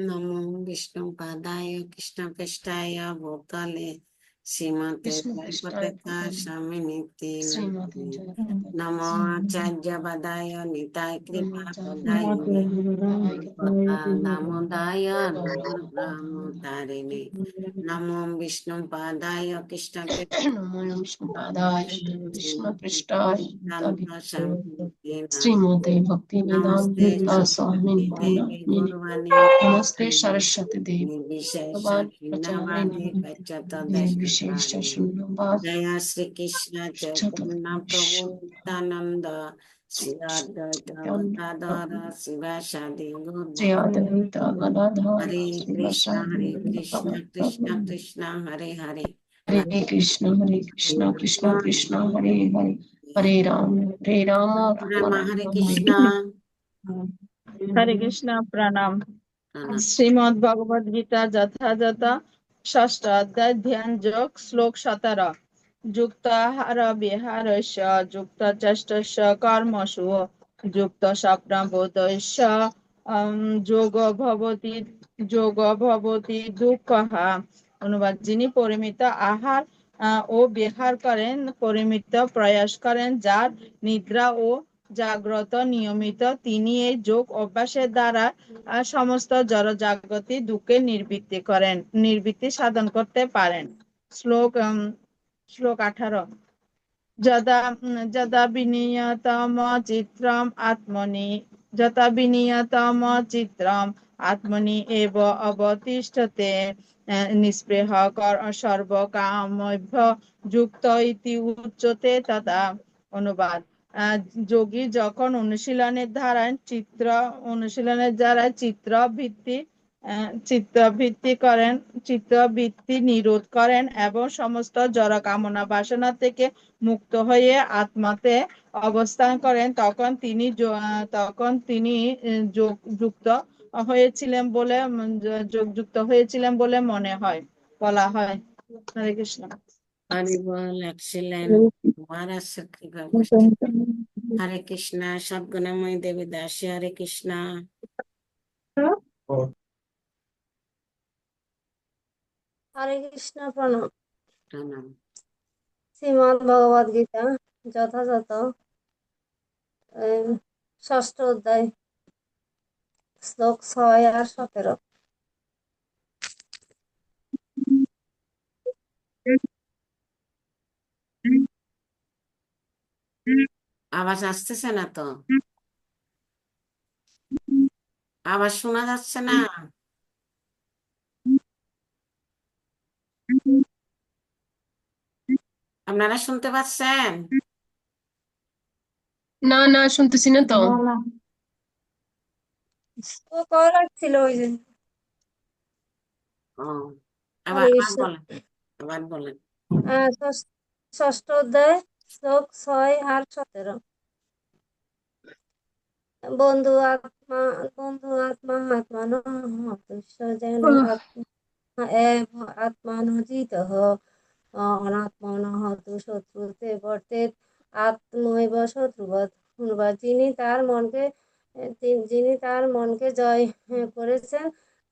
নমো বিষ্ণুপাদায় কৃষ্ণপৃষ্ঠায় ভূতলে শ্রীমতে কৃষ্ণ পৃষ্ঠায় জয়পতাকা ভূতলে স্বামিনীতি শ্রীমতী নামিনে জয়প্রদা নমো আচার্য বাদায় নিতাই কৃপা প্রদায় দামোদায় দামোদারিণী নমো বিষ্ণুপাদায় নমো বিষ্ণুপাদায় কৃষ্ণ পৃষ্ঠায় ভূতলে কৃষ্ণপৃষ্ঠায় শ্রীমতে ভক্তি নমস্তে বেদান্ত স্বামিনী সরস্বতী দেবী নামিনে গৌরবাণী নমস্তে সরস্বতী দেবী निर्विशेष भगवान शून्यवादी प्रचारिणी कच्चतदश निर्विशेष शून्यवाद जया श्री कृष्ण चैतन्य प्रभु चतुर्दश नित्यानंद श्री अद्वैत गदाधर शिवासादि गौर श्री अद्वैत गदाधर हरे श्रीवासादि कृष्ण कृष्ण कृष्ण हरे हरे हरे कृष्ण कृष्ण कृष्ण हरे हरे हरे राम राम हरे राम कृष्ण হরে কৃষ্ণ প্রণাম। प्रणाम শ্রীমদ ভগবদ গীতা যথাযথ ষষ্ঠ অধ্যায় ধ্যান যোগ শ্লোক 17 যুক্ত আহার বিহারস্য যুক্ত চেষ্টস্য কর্মসু যুক্ত স্বপ্নবোধস্য যোগ ভবতি দুঃখঃ। অনুবাদ: যিনি পরিমিত আহার ও বিহার করেন, পরিমিত প্রয়াস করেন, যার নিদ্রা ও জাগ্রত নিয়মিত, তিনি এই যোগ অভ্যাসের দ্বারা সমস্ত জড়জাগতিক দুঃখের নিবৃত্তি সাধন করতে পারেন। শ্লোক 18 যদা বিনিয়তম চিত্রম আত্মনি এব অবতিষ্ঠতে নিঃস্পৃহ সর্বকামভ্য যুক্ত ইতি উচ্যতে তথা। অনুবাদ: যোগী যখন অনুশীলনের দ্বারা চিত্তবৃত্তি নিরোধ করেন এবং সমস্ত জড় কামনা বাসনা থেকে মুক্ত হয়ে আত্মাতে অবস্থান করেন, তখন তিনি যোগযুক্ত হয়েছিলেন বলে বলা হয়। হরে কৃষ্ণ। हरि बोल एक्सीलेंट महाराज कृपा हरे कृष्णा सद्गुणमय देवी दासी हरे कृष्णा হরে কৃষ্ণ প্রণাম। प्रणाम শ্রীমদ্ ভগবদ গীতা যথাযথ ষষ্ঠ অধ্যায় শ্লোক 6 আর 17। आवाज আসতেছে না তো? আওয়াজ শোনা যাচ্ছে না? আপনারা শুনতে পাচ্ছেন? না না শুনতেছি না তো। ও কল রাখছিল ওই যে। ও আবার হরে আবার কৃষ্ণ। বলেন, আবার বলেন। ষষ্ঠ অধ্যায় শ্লোক 6 আর 17। বন্ধু আত্মা আত্মানো হতস্য যেন আত্মানো জিতঃ অনাত্মনঃ তু শত্রুতে বর্তেত আত্মৈব শত্রুবৎ। অনুবাদ: যিনি তার মনকে জয় করেছেন,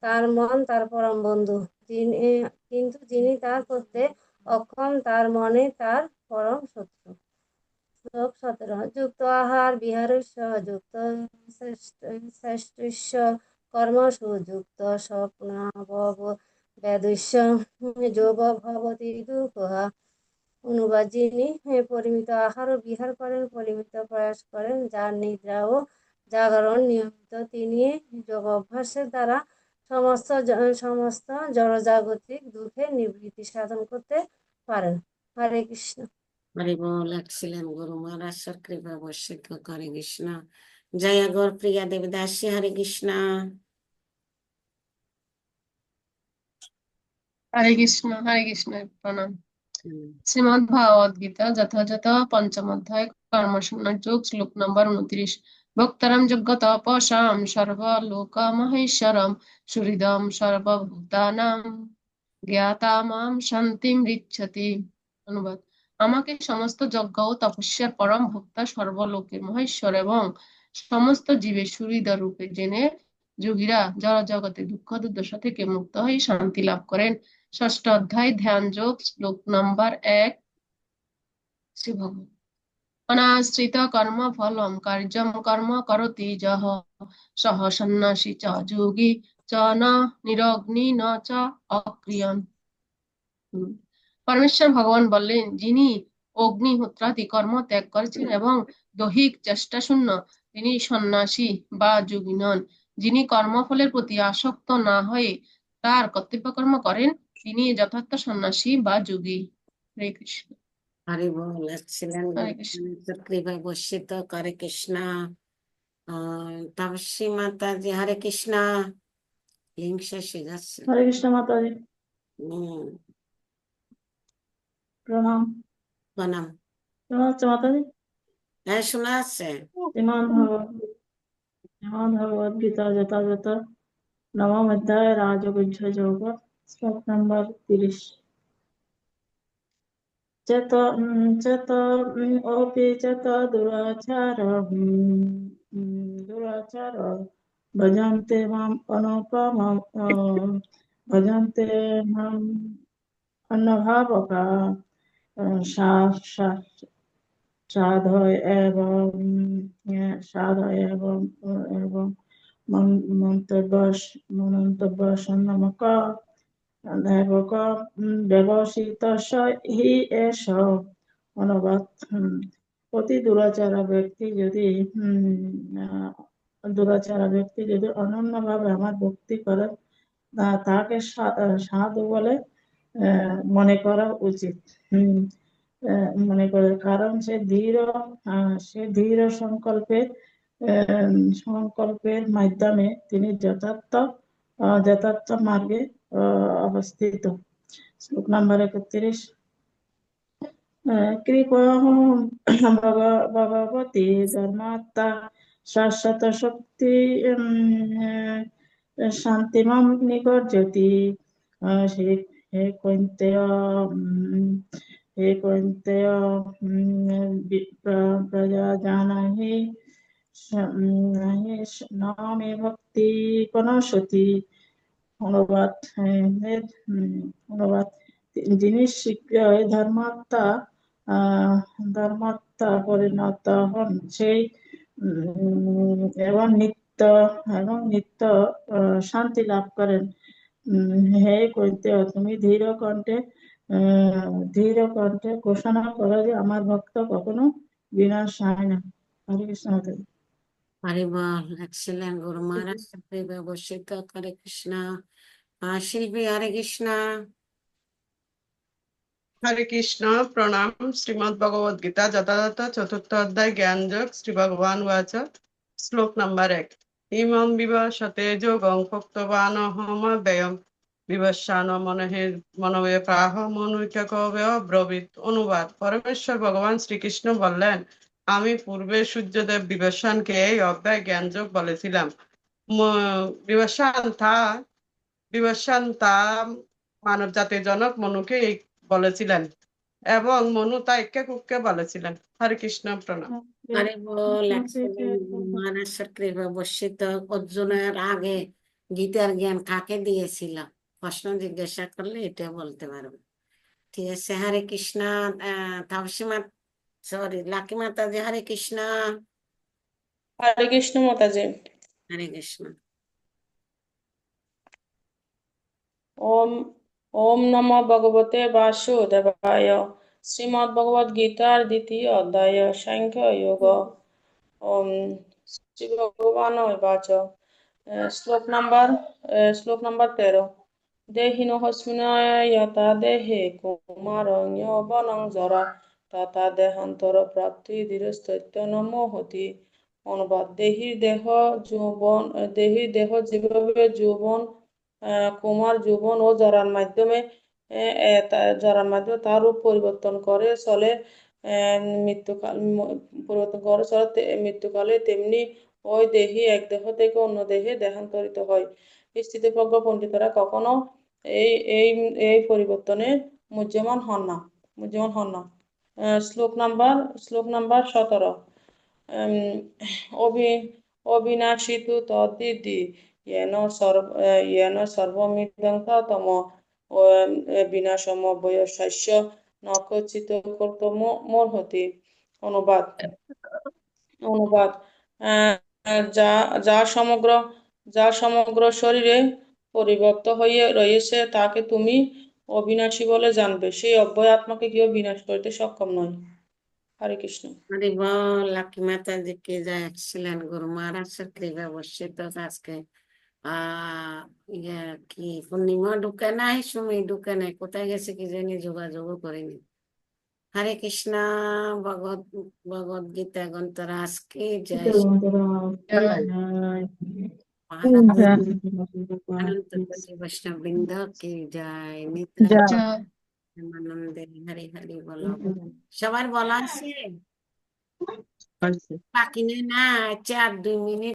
তার মন তার পরম বন্ধু। কিন্তু যিনি তা করতে অক্ষম, তার মনে তার পরম শত্রু। শ্লোক 17 যুক্ত আহার বিহারস্য যুক্ত চেষ্টস্য কর্মসু যুক্ত স্বপ্নাববেদস্য যোগ ভবতি দুঃখঃ। অনুবাদ: যিনি পরিমিত আহার ও বিহার করেন, পরিমিত প্রয়াস করেন, যার নিদ্রা ও জাগরণ নিয়মিত, তিনি যোগ অভ্যাসের দ্বারা সমস্ত জড়জাগতিক দুঃখের নিবৃত্তি সাধন করতে পারেন। হরে কৃষ্ণ। हरि बोल एक्सीलेंट गुरु महाराज सर कृपा वर्षित हरे कृष्णा जय गौर प्रिया देवी दासी हरे कृष्णा হরে কৃষ্ণ প্রণাম। শ্রীমদ্ ভাগবত গীতা যথাযথ পঞ্চম অধ্যায় কর্মশূন্য যোগ শ্লোক নম্বর 29 ভক্তারাম যজ্ঞতপসাম সর্বলোক মহেশ্বরম সুহৃদম সর্বভূতানাম জ্ঞাতা মাম শান্তিম ঋচ্ছতি। অনুবাদ: আমাকে সমস্ত যজ্ঞ ও তপস্যার পরম ভোক্তা, সর্বলোকের মহেশ্বর এবং সমস্ত জীবের সুহৃদ রূপে জেনে যোগীরা জড় জগতে দুঃখ দুর্দশা থেকে মুক্ত হয়ে শান্তি লাভ করেন। ষষ্ঠ অধ্যায় ধ্যান যোগ, শ্লোক নাম্বার 1। শ্রী ভগবান অনাশ্রিত কর্ম ফলম কার্যম কর্ম করতি যহ সহ সন্ন্যাসী চ যোগী চ ন নিরগ্নি ন চ অক্রিয়ন। পরমেশ্বর ভগবান বললেন, যিনি অগ্নিহোত্রাদি কর্ম ত্যাগ করেছেন এবং দৈহিক চেষ্টা শূন্য, তিনি সন্ন্যাসী বা যোগী নন। যিনি কর্মফলের প্রতি আসক্ত না হয়ে তার কর্তব্যকর্ম করেন, তিনি যথার্থ সন্ন্যাসী বা যোগী। হরে কৃষ্ণ। হরি বল। এক্সিলেন্ট। হরে কৃষ্ণ। কৃপায় বর্ষিত। হরে কৃষ্ণ। তাপসী মাতাজি হরে কৃষ্ণ। লিঙ্ক শেষ হয়ে যাচ্ছে। হরে কৃষ্ণ মাতাজি, প্রণাম। প্রণাম। শোনা হচ্ছে মাতাজি? হ্যাঁ, শোনা যাচ্ছে। শ্রীমদ্ ভগবদ গীতা যথাযথ নবম অধ্যায় রাজগুহ্য যোগ, শ্লোক নম্বর 30। চেত অপি চেত দুরাচার ভজন্তে মাম অনুপমম ভজন্তে মাম অন্নভাবকা সাধয় এবং মন্তব্য সন্নমক ব্যবসিত হি এষ অনুবাদ। অতি দুরাচারা ব্যক্তি যদি অনন্যভাবে আমার ভক্তি করে, তাকে সাধু বলে মনে করা উচিত। মনে করে, কারণ সে ধীর সংকল্পের মাধ্যমে তিনি যথার্থ মার্গে অবস্থিত। শ্লোক নাম্বার 31। কৃপা ভগবতী ধর্মাত্মা শাশ্বত শক্তি শান্তিমাম নিগর্জতি। হে কৈন্তেয় প্রজাজানাহি নামে ভক্তি কনশতি। অনুবাদ। যিনি শীঘ্রই ধর্মাত্মা পরিণত হন সেই এবং নিত্য শান্তি লাভ করেন। হে কৈন্তেয়, তুমি ধীর কণ্ঠে ঘোষণা করো যে আমার ভক্ত কখনো বিনাশ হয় না। হরে কৃষ্ণ। হরি বল। এক্সিলেন্ট। গুরু মহারাজ কৃপায় বর্ষিত। হরে কৃষ্ণ। শিল্পী হরে কৃষ্ণ। হরে কৃষ্ণ। প্রণাম। শ্রীমদ্ ভগবদ গীতা যথাযথ চতুর্থ অধ্যায় জ্ঞান যোগ। শ্রী ভগবান উবাচ। শ্লোক নাম্বার 1। ইমং বিভাসতে যোগং ভক্তবানহম ব্যয়ম বিভস্যান মনবে প্রাহ মনুষ্যকব্যয় ব্রবীত। অনুবাদ। পরমেশ্বর ভগবান শ্রীকৃষ্ণ বললেন, আমি পূর্বে সূর্যদেব বিভস্যানকে এই অধ্যায় জ্ঞান যোগ বলেছিলাম। বিভস্যান তা মানব জাতির জনক মনুকে এই বলেছিলেন এবং মনু তা ইক্ষ্বাকুকে বলেছিলেন। হরে কৃষ্ণ। প্রণাম। হরি বল। এক্সিলেন্ট। মহারাজ কৃপায় বর্ষিত। অর্জুনের আগে গীতার জ্ঞান কাকে দিয়েছিল? প্রশ্ন জিজ্ঞাসা করলে এটা বলতে পারবে। ঠিক আছে। হরে কৃষ্ণ। তাপসী মাতা, সরি, লাকি মাতাজি হরে কৃষ্ণ। হরে কৃষ্ণ মাতাজি। হরে কৃষ্ণ। ওম ওম নমো ভগবতে বাসুদেবায়। শ্রীমদ্ ভগবদ গীতার দ্বিতীয় অধ্যায় সাংখ্য যোগ। ওম শ্রী ভগবান বাচ। শ্লোক নাম্বার 13। দেহিনো হস্মিন যথা দেহে কুমারং যৌবনং জরা তথা দেহান্তর প্রাপ্তি ধীরস্থৈত্য নমোহতি। অনুবাদ। দেহির দেহ যেভাবে যৌবন, কুমার, যৌবন ও জরার মাধ্যমে তার রূপ পরিবর্তন করে চলে মৃত্যুকালে, তেমনি ওই দেহি এক দেহ থেকে অন্য দেহে দেহান্তরিত হয়। স্থিতপ্রজ্ঞ পণ্ডিতরা কখনো এই পরিবর্তনে মুহ্যমান হন না। শ্লোক নাম্বার 17। অবিনাশী তু তদ্বিদ্ধি येन सर्वमिदं ततम বিনাশম বয়সাস্য নখচিত কর্তম মর্হতি। অনুবাদ অনুবাদ যা যার সমগ্র শরীরে পরিবর্ত হয়ে রয়েছে তাকে তুমি অবিনাশী বলে জানবে। সেই অব্যয় আত্মাকে কেউ বিনাশ করতে সক্ষম নয়। হরে কৃষ্ণ। हरि बोल लक्ष्मी माता जी की जय। एक्सीलेंट गुरु महाराज से कृपा বর্ষিত আজকে ইয়ে কি পূর্ণিমা ঢুকে নাই, সুমি ঢুকে নাই, কোথায় গেছে কি জানি, যোগাযোগও করিনি। হরে কৃষ্ণ। ভগবত ভগবত গীতা গ্রন্থরাজ কি জয়। মহারাজ अनंत कोटि वैष्णव वृंद की जय। नित्य জয়। আনন্দে হরি হরি বলো। সবার বলা আছে? বাকি নেই না, 4-2 মিনিট।